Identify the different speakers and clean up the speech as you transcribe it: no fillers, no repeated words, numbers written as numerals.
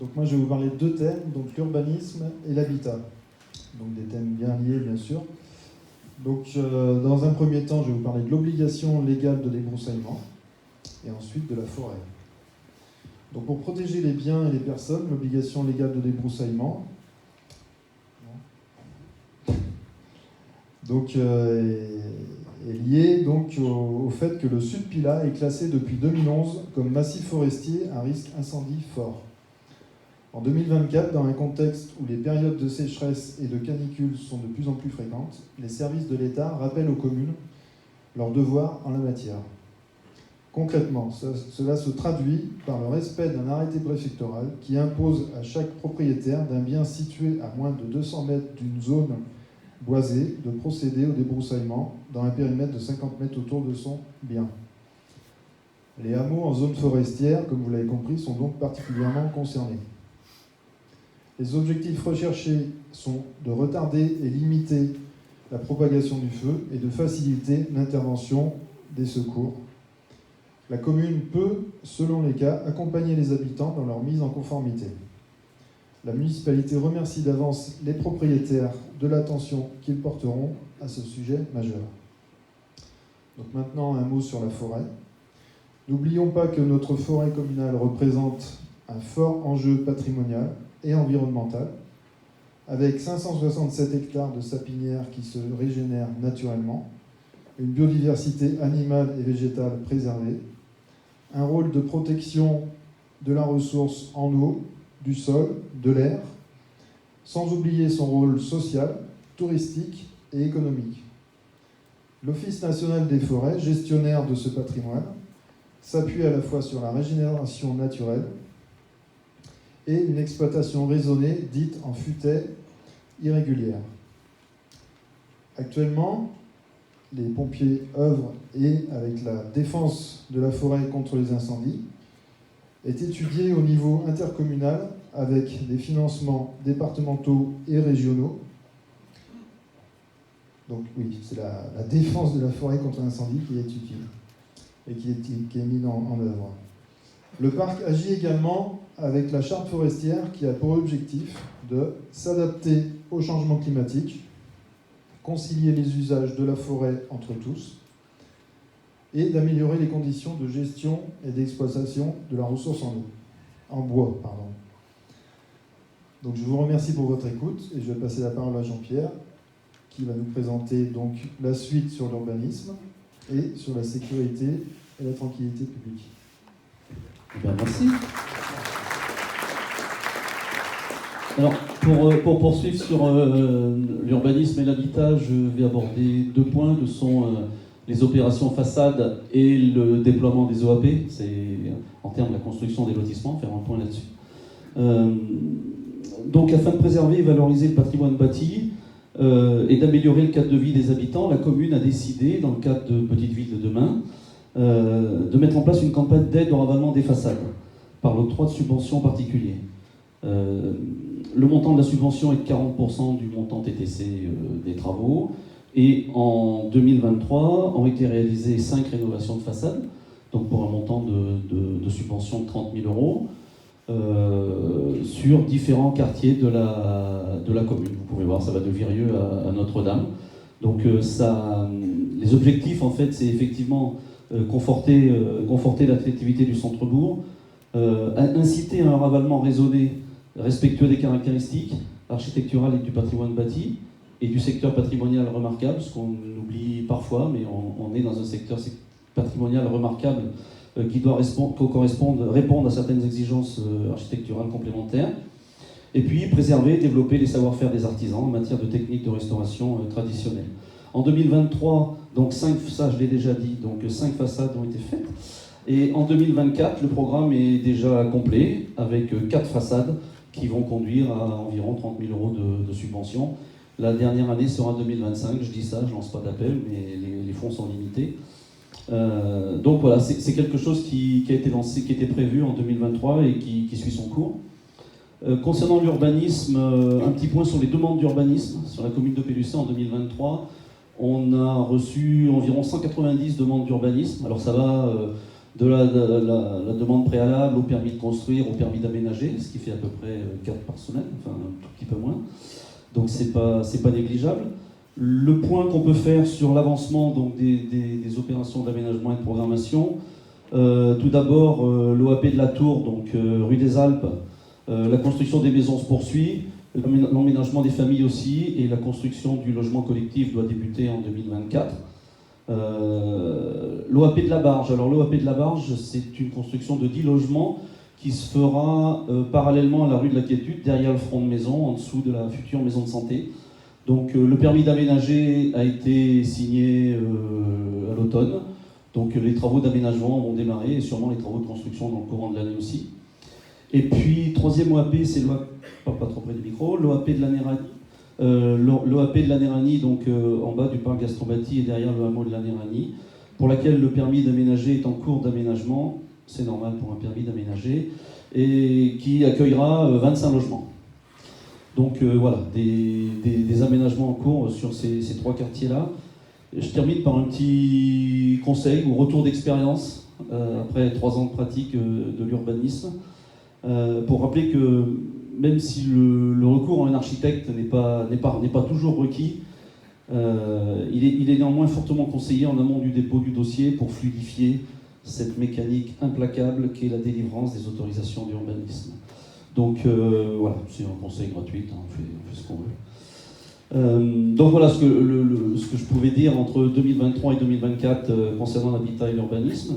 Speaker 1: Donc moi je vais vous parler de deux thèmes, donc l'urbanisme et l'habitat. Donc des thèmes bien liés bien sûr. Donc dans un premier temps je vais vous parler de l'obligation légale de débroussaillement et ensuite de la forêt. Donc pour protéger les biens et les personnes, l'obligation légale de débroussaillement donc, est liée donc, au fait que le Sud-Pilat est classé depuis 2011 comme massif forestier à risque incendie fort. En 2024, dans un contexte où les périodes de sécheresse et de canicule sont de plus en plus fréquentes, les services de l'État rappellent aux communes leurs devoirs en la matière. Concrètement, cela se traduit par le respect d'un arrêté préfectoral qui impose à chaque propriétaire d'un bien situé à moins de 200 mètres d'une zone boisée de procéder au débroussaillement dans un périmètre de 50 mètres autour de son bien. Les hameaux en zone forestière, comme vous l'avez compris, sont donc particulièrement concernés. Les objectifs recherchés sont de retarder et limiter la propagation du feu et de faciliter l'intervention des secours. La commune peut, selon les cas, accompagner les habitants dans leur mise en conformité. La municipalité remercie d'avance les propriétaires de l'attention qu'ils porteront à ce sujet majeur. Donc maintenant, un mot sur la forêt. N'oublions pas que notre forêt communale représente un fort enjeu patrimonial et environnemental, avec 567 hectares de sapinières qui se régénèrent naturellement, une biodiversité animale et végétale préservée, un rôle de protection de la ressource en eau, du sol, de l'air, sans oublier son rôle social, touristique et économique. L'Office national des forêts, gestionnaire de ce patrimoine, s'appuie à la fois sur la régénération naturelle et une exploitation raisonnée, dite en futaie irrégulière. Actuellement, les pompiers œuvrent, et avec la défense de la forêt contre les incendies, est étudié au niveau intercommunal avec des financements départementaux et régionaux. Donc oui, c'est la défense de la forêt contre l'incendie qui est étudiée et qui est mise en œuvre. Le parc agit également avec la charte forestière qui a pour objectif de s'adapter au changement climatique, concilier les usages de la forêt entre tous et d'améliorer les conditions de gestion et d'exploitation de la ressource en bois. Donc je vous remercie pour votre écoute et je vais passer la parole à Jean-Pierre qui va nous présenter donc la suite sur l'urbanisme et sur la sécurité et la tranquillité publique.
Speaker 2: Bien, merci. Alors, pour poursuivre sur l'urbanisme et l'habitat, je vais aborder deux points que sont les opérations façade et le déploiement des OAP. C'est en termes de la construction des lotissements, faire un point là-dessus. Donc, afin de préserver et valoriser le patrimoine bâti et d'améliorer le cadre de vie des habitants, la commune a décidé, dans le cadre de Petite Ville de demain, de mettre en place une campagne d'aide au ravalement des façades par l'octroi de subventions particuliers. Le montant de la subvention est de 40% du montant TTC des travaux. Et en 2023, ont été réalisées 5 rénovations de façade, donc pour un montant de subvention de 30 000 euros, sur différents quartiers de la commune. Vous pouvez voir, ça va de Virieu à Notre-Dame. Donc les objectifs, en fait, c'est effectivement conforter l'attractivité du centre-bourg, inciter à un ravalement raisonné, respectueux des caractéristiques architecturales et du patrimoine bâti, et du secteur patrimonial remarquable, ce qu'on oublie parfois, mais on est dans un secteur patrimonial remarquable qui doit répondre à certaines exigences architecturales complémentaires. Et puis préserver et développer les savoir-faire des artisans en matière de techniques de restauration traditionnelles. En 2023, donc 5 façades ont été faites. Et en 2024, le programme est déjà complet, avec 4 façades qui vont conduire à environ 30 000 euros de subvention. La dernière année sera 2025, je dis ça, je lance pas d'appel, mais les fonds sont limités. Donc voilà, c'est quelque chose qui a été lancé, qui était prévu en 2023 et qui suit son cours. Concernant l'urbanisme, un petit point sur les demandes d'urbanisme. Sur la commune de Pélusset en 2023, on a reçu environ 190 demandes d'urbanisme. Alors ça va la demande préalable au permis de construire, au permis d'aménager, ce qui fait à peu près 4 par semaine, enfin un tout petit peu moins. Donc c'est pas négligeable. Le point qu'on peut faire sur l'avancement donc, des opérations d'aménagement et de programmation, tout d'abord l'OAP de la Tour, donc rue des Alpes, la construction des maisons se poursuit, l'emménagement des familles aussi, et la construction du logement collectif doit débuter en 2024. L'OAP de la Barge, alors l'OAP de la Barge, c'est une construction de 10 logements qui se fera parallèlement à la rue de la Quiétude, derrière le front de maison, en dessous de la future maison de santé. Donc le permis d'aménager a été signé à l'automne, donc les travaux d'aménagement vont démarrer, et sûrement les travaux de construction dans le courant de l'année aussi. Et puis, troisième OAP, c'est pas trop près du micro, l'OAP de la Néranie. L'OAP de la Néranie, donc en bas du parc Gastron-Bâti et derrière le hameau de la Néranie, pour laquelle le permis d'aménager est en cours d'aménagement, c'est normal pour un permis d'aménager, et qui accueillera 25 logements. Donc voilà, des aménagements en cours sur ces 3 quartiers-là. Je termine par un petit conseil ou retour d'expérience, après 3 ans de pratique de l'urbanisme, pour rappeler que même si le recours à un architecte n'est pas toujours requis, il est néanmoins fortement conseillé en amont du dépôt du dossier pour fluidifier cette mécanique implacable qu'est la délivrance des autorisations d'urbanisme. Donc voilà, c'est un conseil gratuit, hein, on fait ce qu'on veut. Donc voilà ce que je pouvais dire entre 2023 et 2024 concernant l'habitat et l'urbanisme.